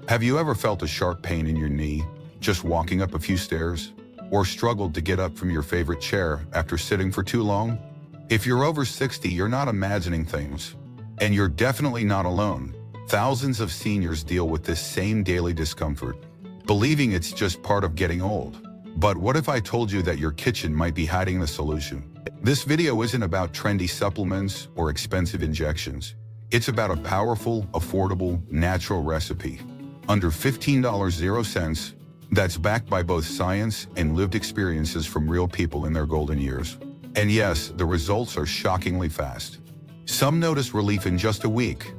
Have you ever felt a sharp pain in your knee just walking up a few stairs? Or struggled to get up from your favorite chair after sitting for too long? If you're over 60, you're not imagining things. And you're definitely not alone. Thousands of seniors deal with this same daily discomfort, believing it's just part of getting old. But what if I told you that your kitchen might be hiding the solution? This video isn't about trendy supplements or expensive injections. It's about a powerful, affordable, natural recipe under $15.00 that's backed by both science and lived experiences from real people in their golden years. And yes, the results are shockingly fast. Some notice relief in just a week.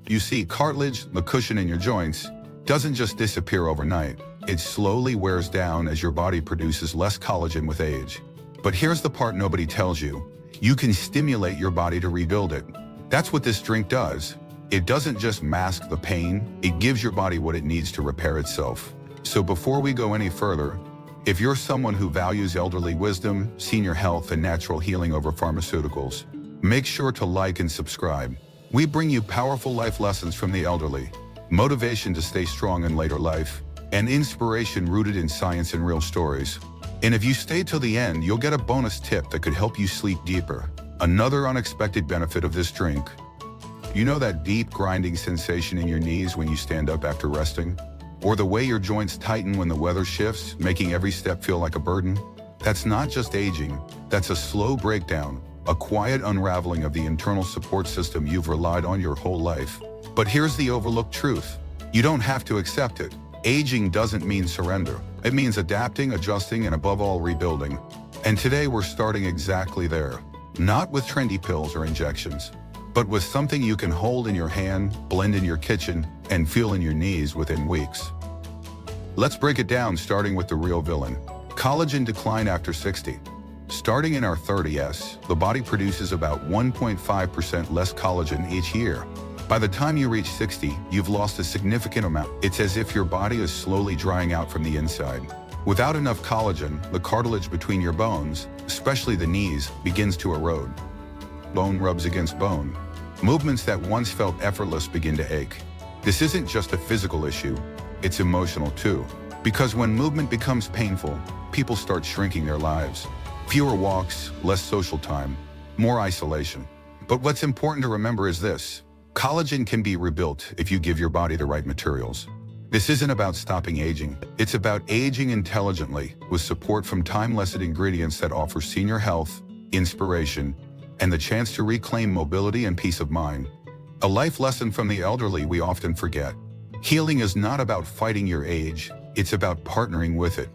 You see, cartilage, the cushion in your joints, doesn't just disappear overnight. It slowly wears down as your body produces less collagen with age. But here's the part nobody tells you. You can stimulate your body to rebuild it. That's what this drink does. It doesn't just mask the pain, it gives your body what it needs to repair itself. So before we go any further, if you're someone who values elderly wisdom, senior health, and natural healing over pharmaceuticals, make sure to like and subscribe. We bring you powerful life lessons from the elderly, motivation to stay strong in later life, and inspiration rooted in science and real stories. And if you stay till the end, you'll get a bonus tip that could help you sleep deeper. Another unexpected benefit of this drink. You know that deep grinding sensation in your knees when you stand up after resting? Or the way your joints tighten when the weather shifts, making every step feel like a burden? That's not just aging, that's a slow breakdown, a quiet unraveling of the internal support system you've relied on your whole life. But here's the overlooked truth. You don't have to accept it. Aging doesn't mean surrender. It means adapting, adjusting, and above all, rebuilding. And today we're starting exactly there. Not with trendy pills or injections, but with something you can hold in your hand, blend in your kitchen, and feel in your knees within weeks. Let's break it down, starting with the real villain. Collagen decline after 60. Starting in our 30s, the body produces about 1.5% less collagen each year. By the time you reach 60, you've lost a significant amount. It's as if your body is slowly drying out from the inside. Without enough collagen, the cartilage between your bones, especially the knees, begins to erode. Bone rubs against bone. Movements that once felt effortless begin to ache. This isn't just a physical issue, it's emotional too. Because when movement becomes painful, people start shrinking their lives. Fewer walks, less social time, more isolation. But what's important to remember is this. Collagen can be rebuilt if you give your body the right materials. This isn't about stopping aging. It's about aging intelligently with support from time-tested ingredients that offer senior health, inspiration, and the chance to reclaim mobility and peace of mind. A life lesson from the elderly we often forget. Healing is not about fighting your age, it's about partnering with it.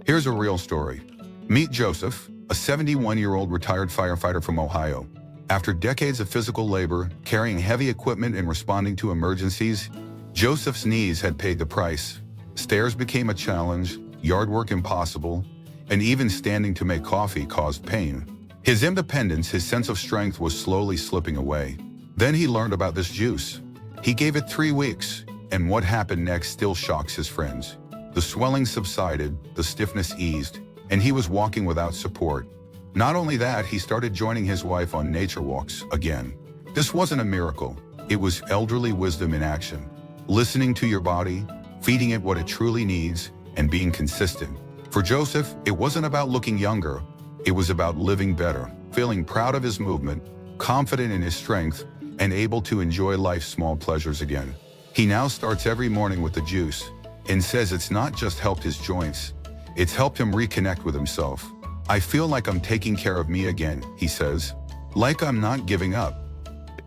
Here's a real story. Meet Joseph, a 71-year-old retired firefighter from Ohio. After decades of physical labor, carrying heavy equipment and responding to emergencies, Joseph's knees had paid the price. Stairs became a challenge, yard work impossible, and even standing to make coffee caused pain. His independence, his sense of strength was slowly slipping away. Then he learned about this juice. He gave it 3 weeks, and what happened next still shocks his friends. The swelling subsided, the stiffness eased, and he was walking without support. Not only that, he started joining his wife on nature walks again. This wasn't a miracle. It was elderly wisdom in action. Listening to your body, feeding it what it truly needs, and being consistent. For Joseph, it wasn't about looking younger. It was about living better, feeling proud of his movement, confident in his strength, and able to enjoy life's small pleasures again. He now starts every morning with the juice and says it's not just helped his joints, it's helped him reconnect with himself. I feel like I'm taking care of me again, he says. Like I'm not giving up.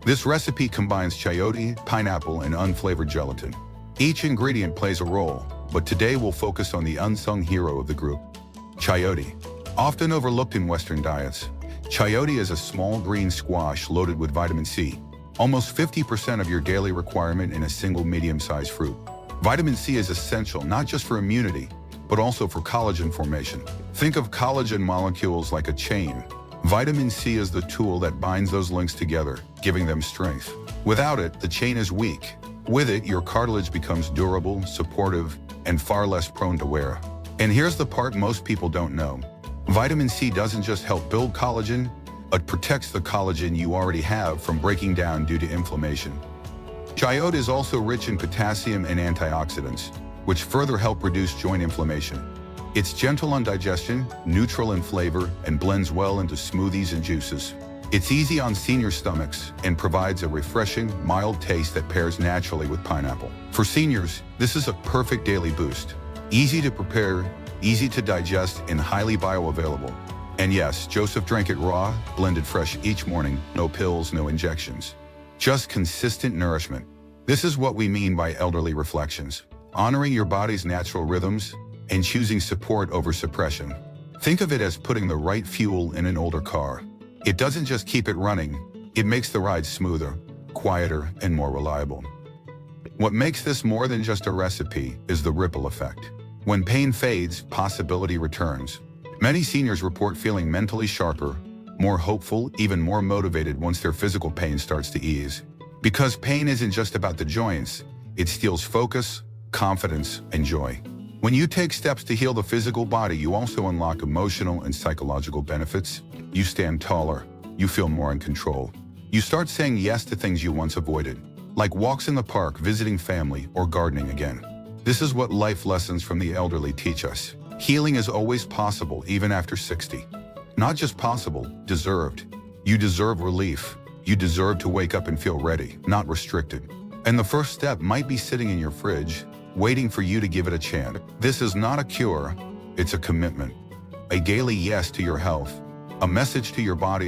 This recipe combines chayote, pineapple, and unflavored gelatin. Each ingredient plays a role, but today we'll focus on the unsung hero of the group, chayote. Often overlooked in Western diets, chayote is a small green squash loaded with vitamin C, almost 50% of your daily requirement in a single medium-sized fruit. Vitamin C is essential not just for immunity, but also for collagen formation. Think of collagen molecules like a chain. Vitamin C is the tool that binds those links together, giving them strength. Without it, the chain is weak. With it, your cartilage becomes durable, supportive, and far less prone to wear. And here's the part most people don't know. Vitamin C doesn't just help build collagen, it protects the collagen you already have from breaking down due to inflammation. Chayote is also rich in potassium and antioxidants, which further help reduce joint inflammation. It's gentle on digestion, neutral in flavor, and blends well into smoothies and juices. It's easy on senior stomachs and provides a refreshing, mild taste that pairs naturally with pineapple. For seniors, this is a perfect daily boost. Easy to prepare, easy to digest, and highly bioavailable. And yes, Joseph drank it raw, blended fresh each morning, no pills, no injections. Just consistent nourishment. This is what we mean by elderly reflections. Honoring your body's natural rhythms and choosing support over suppression. Think of it as putting the right fuel in an older car. It doesn't just keep it running, it makes the ride smoother, quieter, and more reliable. What makes this more than just a recipe is the ripple effect. When pain fades, possibility returns. Many seniors report feeling mentally sharper, more hopeful, even more motivated once their physical pain starts to ease. Because pain isn't just about the joints, it steals focus, confidence, and joy. When you take steps to heal the physical body, you also unlock emotional and psychological benefits. You stand taller, you feel more in control. You start saying yes to things you once avoided, like walks in the park, visiting family, or gardening again. This is what life lessons from the elderly teach us. Healing is always possible, even after 60. Not just possible, deserved. You deserve relief. You deserve to wake up and feel ready, not restricted. And the first step might be sitting in your fridge, waiting for you to give it a chance. This is not a cure, it's a commitment. A daily yes to your health, a message to your body.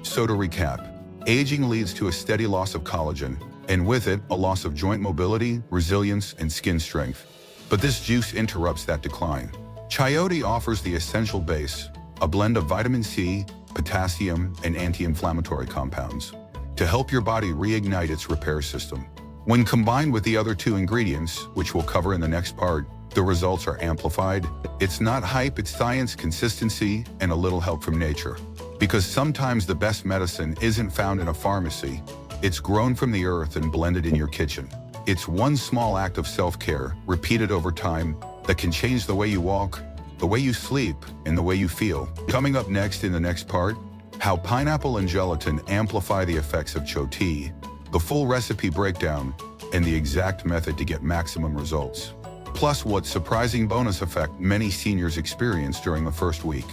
So to recap, aging leads to a steady loss of collagen, and with it, a loss of joint mobility, resilience, and skin strength. But this juice interrupts that decline. Chayote offers the essential base, a blend of vitamin C, potassium, and anti-inflammatory compounds, to help your body reignite its repair system. When combined with the other two ingredients, which we'll cover in the next part, the results are amplified. It's not hype, it's science, consistency, and a little help from nature. Because sometimes the best medicine isn't found in a pharmacy, it's grown from the earth and blended in your kitchen. It's one small act of self-care, repeated over time, that can change the way you walk, the way you sleep, and the way you feel. Coming up next in the next part, how pineapple and gelatin amplify the effects of chayote, the full recipe breakdown, and the exact method to get maximum results. Plus what surprising bonus effect many seniors experience during the first week.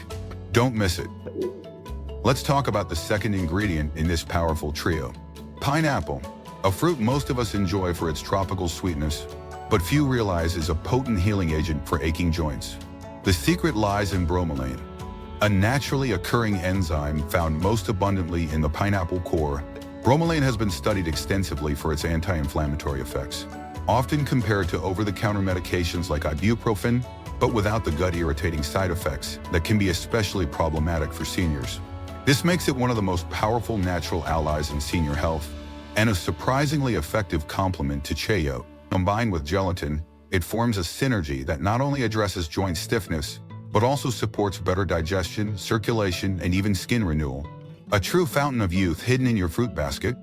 Don't miss it. Let's talk about the second ingredient in this powerful trio. Pineapple, a fruit most of us enjoy for its tropical sweetness, but few realize is a potent healing agent for aching joints. The secret lies in bromelain, a naturally occurring enzyme found most abundantly in the pineapple core. Bromelain has been studied extensively for its anti-inflammatory effects, often compared to over-the-counter medications like ibuprofen, but without the gut-irritating side effects that can be especially problematic for seniors. This makes it one of the most powerful natural allies in senior health, and a surprisingly effective complement to chayote. Combined with gelatin, it forms a synergy that not only addresses joint stiffness, but also supports better digestion, circulation, and even skin renewal. A true fountain of youth hidden in your fruit basket.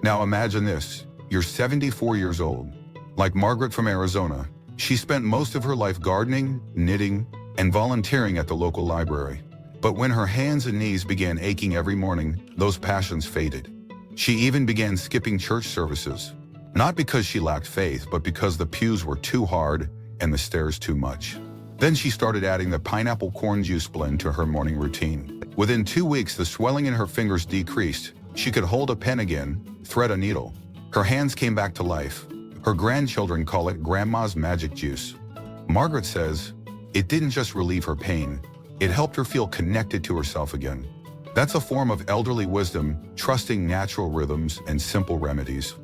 Now imagine this, you're 74 years old. Like Margaret from Arizona, she spent most of her life gardening, knitting, and volunteering at the local library. But when her hands and knees began aching every morning, those passions faded. She even began skipping church services. Not because she lacked faith, but because the pews were too hard and the stairs too much. Then she started adding the pineapple corn juice blend to her morning routine. Within 2 weeks, the swelling in her fingers decreased. She could hold a pen again, thread a needle. Her hands came back to life. Her grandchildren call it Grandma's magic juice. Margaret says, it didn't just relieve her pain, it helped her feel connected to herself again. That's a form of elderly wisdom, trusting natural rhythms and simple remedies.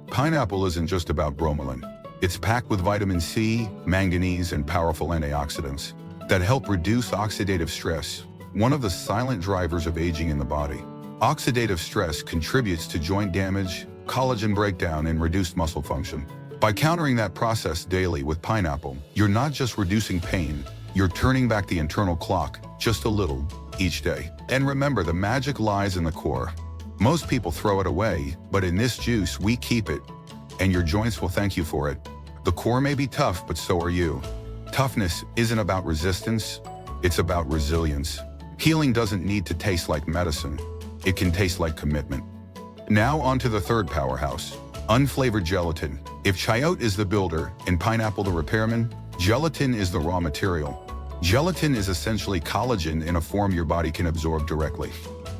Pineapple isn't just about bromelain. It's packed with vitamin C, manganese, and powerful antioxidants that help reduce oxidative stress, one of the silent drivers of aging in the body. Oxidative stress contributes to joint damage, collagen breakdown, and reduced muscle function. By countering that process daily with pineapple, you're not just reducing pain, you're turning back the internal clock just a little each day. And remember, the magic lies in the core. Most people throw it away, but in this juice, we keep it, and your joints will thank you for it. The core may be tough, but so are you. Toughness isn't about resistance, it's about resilience. Healing doesn't need to taste like medicine. It can taste like commitment. Now onto the third powerhouse, Unflavored gelatin. If chayote is the builder and pineapple the repairman, gelatin is the raw material. Gelatin is essentially collagen in a form your body can absorb directly.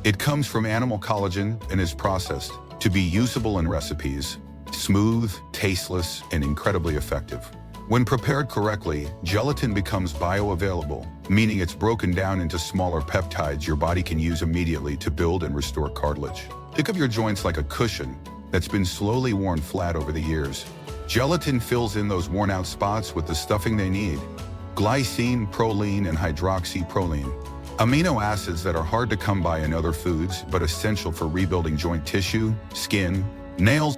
It comes from animal collagen and is processed to be usable in recipes, smooth, tasteless, and incredibly effective. When prepared correctly, gelatin becomes bioavailable, meaning it's broken down into smaller peptides your body can use immediately to build and restore cartilage. Think of your joints like a cushion that's been slowly worn flat over the years. Gelatin fills in those worn-out spots with the stuffing they need: glycine, proline, and hydroxyproline. Amino acids that are hard to come by in other foods, but essential for rebuilding joint tissue, skin, nails.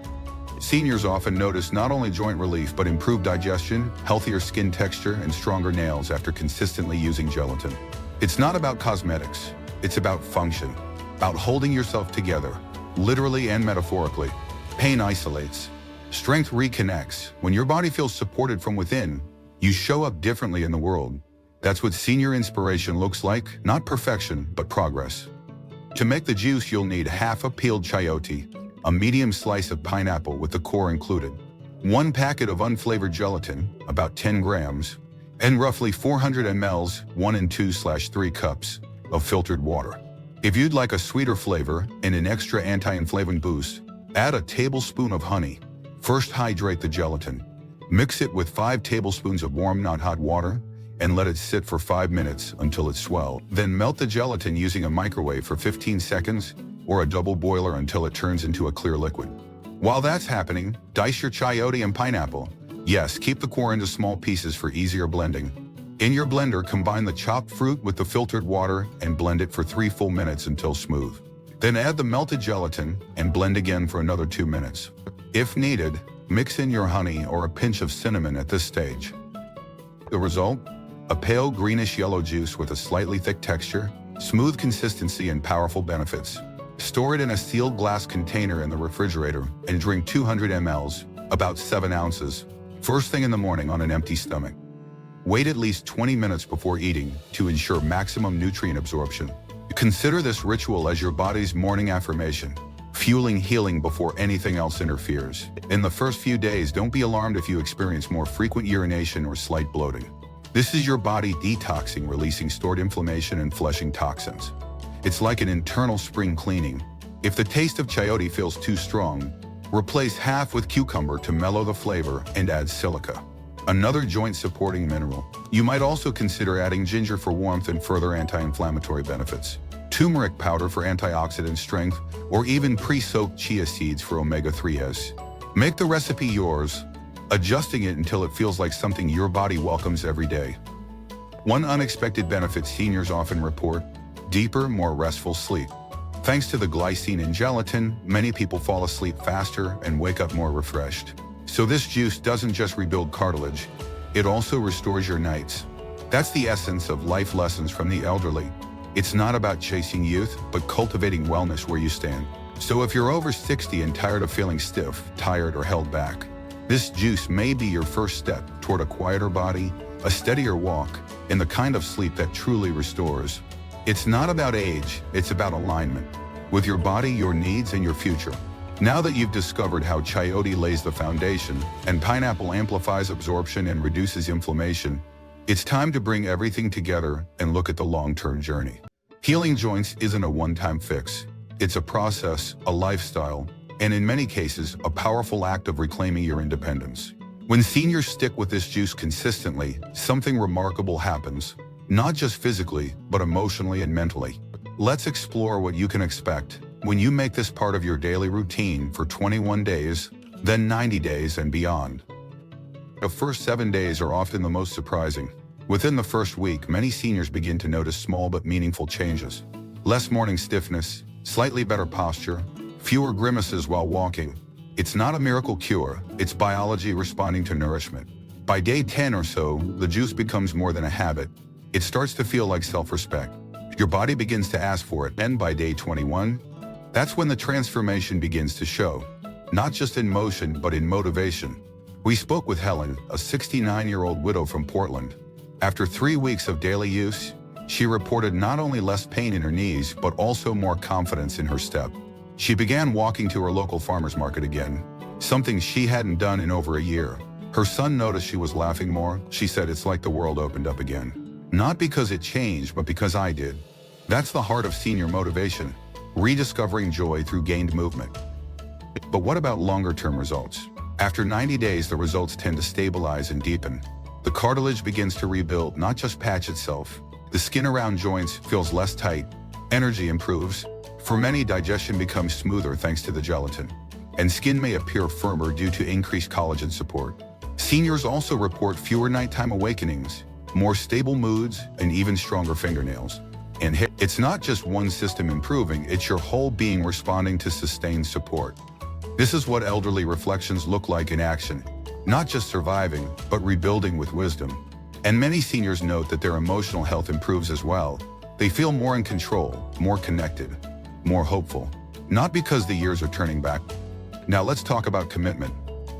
Seniors often notice not only joint relief, but improved digestion, healthier skin texture, and stronger nails after consistently using gelatin. It's not about cosmetics. It's about function, about holding yourself together, literally and metaphorically. Pain isolates. Strength reconnects. When your body feels supported from within, you show up differently in the world. That's what senior inspiration looks like, not perfection, but progress. To make the juice, you'll need half a peeled chayote, a medium slice of pineapple with the core included, 1 packet of unflavored gelatin, about 10 grams, and roughly 400 mLs, 1 and 2/3 cups, of filtered water. If you'd like a sweeter flavor and an extra anti-inflammatory boost, add a tablespoon of honey. First, hydrate the gelatin. Mix it with 5 tablespoons of warm, not hot water, and let it sit for 5 minutes until it swells. Then melt the gelatin using a microwave for 15 seconds or a double boiler until it turns into a clear liquid. While that's happening, dice your chayote and pineapple. Yes, keep the core into small pieces for easier blending. In your blender, combine the chopped fruit with the filtered water and blend it for 3 full minutes until smooth. Then add the melted gelatin and blend again for another 2 minutes. If needed, mix in your honey or a pinch of cinnamon at this stage. The result? A pale greenish-yellow juice with a slightly thick texture, smooth consistency, and powerful benefits. Store it in a sealed glass container in the refrigerator and drink 200 mLs, about 7 ounces, first thing in the morning on an empty stomach. Wait at least 20 minutes before eating to ensure maximum nutrient absorption. Consider this ritual as your body's morning affirmation, fueling healing before anything else interferes. In the first few days, don't be alarmed if you experience more frequent urination or slight bloating. This is your body detoxing, releasing stored inflammation and flushing toxins. It's like an internal spring cleaning. If the taste of chayote feels too strong, replace half with cucumber to mellow the flavor and add silica, another joint-supporting mineral. You might also consider adding ginger for warmth and further anti-inflammatory benefits, turmeric powder for antioxidant strength, or even pre-soaked chia seeds for omega-3s. Make the recipe yours, adjusting it until it feels like something your body welcomes every day. One unexpected benefit seniors often report: deeper, more restful sleep. Thanks to the glycine in gelatin, many people fall asleep faster and wake up more refreshed. So this juice doesn't just rebuild cartilage, it also restores your nights. That's the essence of life lessons from the elderly. It's not about chasing youth, but cultivating wellness where you stand. So if you're over 60 and tired of feeling stiff, tired, or held back, this juice may be your first step toward a quieter body, a steadier walk, and the kind of sleep that truly restores. It's not about age, it's about alignment with your body, your needs, and your future. Now that you've discovered how chayote lays the foundation and pineapple amplifies absorption and reduces inflammation, it's time to bring everything together and look at the long-term journey. Healing joints isn't a one-time fix. It's a process, a lifestyle, and in many cases, a powerful act of reclaiming your independence. When seniors stick with this juice consistently, something remarkable happens, not just physically, but emotionally and mentally. Let's explore what you can expect when you make this part of your daily routine for 21 days, then 90 days and beyond. The first 7 days are often the most surprising. Within the first week, many seniors begin to notice small but meaningful changes. Less morning stiffness, slightly better posture, fewer grimaces while walking. It's not a miracle cure, it's biology responding to nourishment. By day 10 or so, the juice becomes more than a habit. It starts to feel like self-respect. Your body begins to ask for it, and by day 21, that's when the transformation begins to show. Not just in motion, but in motivation. We spoke with Helen, a 69-year-old widow from Portland. After 3 weeks of daily use, she reported not only less pain in her knees, but also more confidence in her step. She began walking to her local farmer's market again, something she hadn't done in over a year. Her son noticed she was laughing more. She said, "It's like the world opened up again. Not because it changed, but because I did." That's the heart of senior motivation, rediscovering joy through gained movement. But what about longer-term results? After 90 days, the results tend to stabilize and deepen. The cartilage begins to rebuild, not just patch itself. The skin around joints feels less tight. Energy improves. For many, digestion becomes smoother thanks to the gelatin. And skin may appear firmer due to increased collagen support. Seniors also report fewer nighttime awakenings, more stable moods, and even stronger fingernails. And it's not just one system improving, it's your whole being responding to sustained support. This is what elderly reflections look like in action, not just surviving, but rebuilding with wisdom. And many seniors note that their emotional health improves as well. They feel more in control, more connected, more hopeful. Not because the years are turning back. Now let's talk about commitment.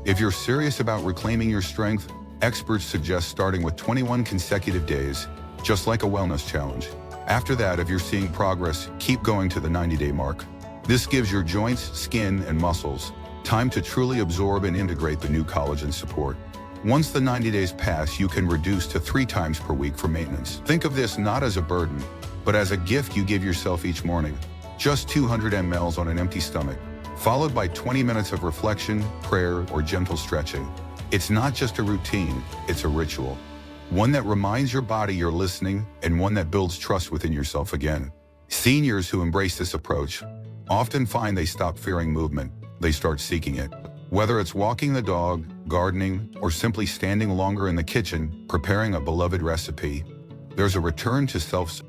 If you're serious about reclaiming your strength, experts suggest starting with 21 consecutive days, just like a wellness challenge. After that, if you're seeing progress, keep going to the 90-day mark. This gives your joints, skin, and muscles time to truly absorb and integrate the new collagen support. Once the 90 days pass, you can reduce to 3 times per week for maintenance. Think of this not as a burden, but as a gift you give yourself each morning. Just 200 mL on an empty stomach, followed by 20 minutes of reflection, prayer, or gentle stretching. It's not just a routine, it's a ritual. One that reminds your body you're listening and one that builds trust within yourself again. Seniors who embrace this approach often find they stop fearing movement, they start seeking it. Whether it's walking the dog, gardening, or simply standing longer in the kitchen, preparing a beloved recipe, there's a return to self.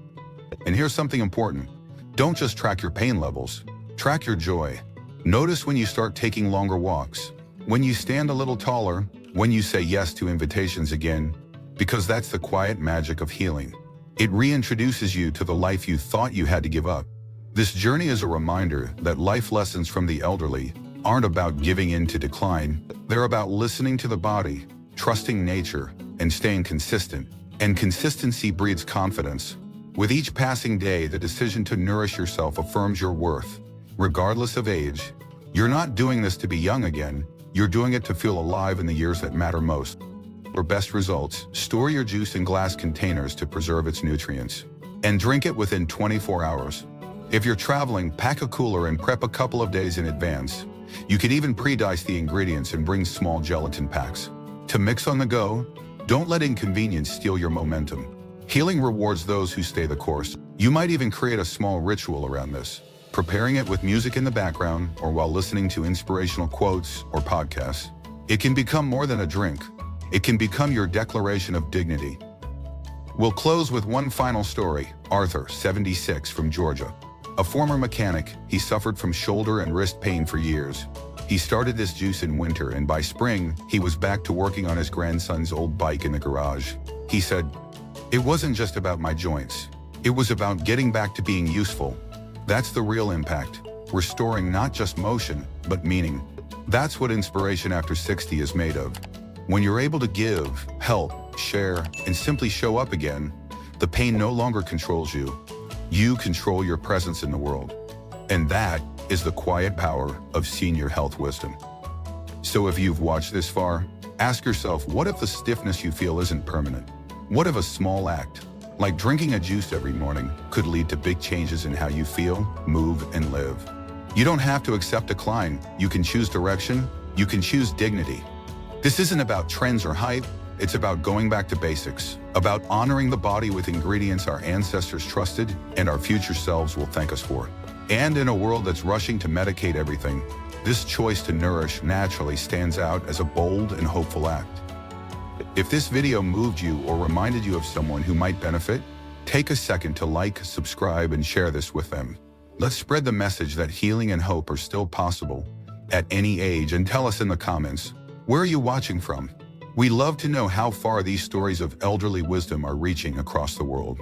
And here's something important. Don't just track your pain levels, track your joy. Notice when you start taking longer walks, when you stand a little taller, when you say yes to invitations again, because that's the quiet magic of healing. It reintroduces you to the life you thought you had to give up. This journey is a reminder that life lessons from the elderly aren't about giving in to decline. They're about listening to the body, trusting nature, and staying consistent. And consistency breeds confidence. With each passing day, the decision to nourish yourself affirms your worth. Regardless of age, you're not doing this to be young again. You're doing it to feel alive in the years that matter most. For best results, store your juice in glass containers to preserve its nutrients. And drink it within 24 hours. If you're traveling, pack a cooler and prep a couple of days in advance. You can even pre-dice the ingredients and bring small gelatin packs. To mix on the go, don't let inconvenience steal your momentum. Healing rewards those who stay the course. You might even create a small ritual around this, preparing it with music in the background or while listening to inspirational quotes or podcasts. It can become more than a drink. It can become your declaration of dignity. We'll close with one final story. Arthur, 76, from Georgia. A former mechanic, he suffered from shoulder and wrist pain for years. He started this juice in winter, and by spring, he was back to working on his grandson's old bike in the garage. He said, "It wasn't just about my joints. It was about getting back to being useful. That's the real impact, restoring not just motion, but meaning." That's what Inspiration After 60 is made of. When you're able to give, help, share, and simply show up again, the pain no longer controls you. You control your presence in the world. And that is the quiet power of senior health wisdom. So if you've watched this far, ask yourself, what if the stiffness you feel isn't permanent? What if a small act, like drinking a juice every morning, could lead to big changes in how you feel, move, and live? You don't have to accept decline. You can choose direction. You can choose dignity. This isn't about trends or hype. It's about going back to basics, about honoring the body with ingredients our ancestors trusted and our future selves will thank us for. And in a world that's rushing to medicate everything, this choice to nourish naturally stands out as a bold and hopeful act. If this video moved you or reminded you of someone who might benefit, take a second to like, subscribe, and share this with them. Let's spread the message that healing and hope are still possible at any age, and tell us in the comments, where are you watching from? We love to know how far these stories of elderly wisdom are reaching across the world.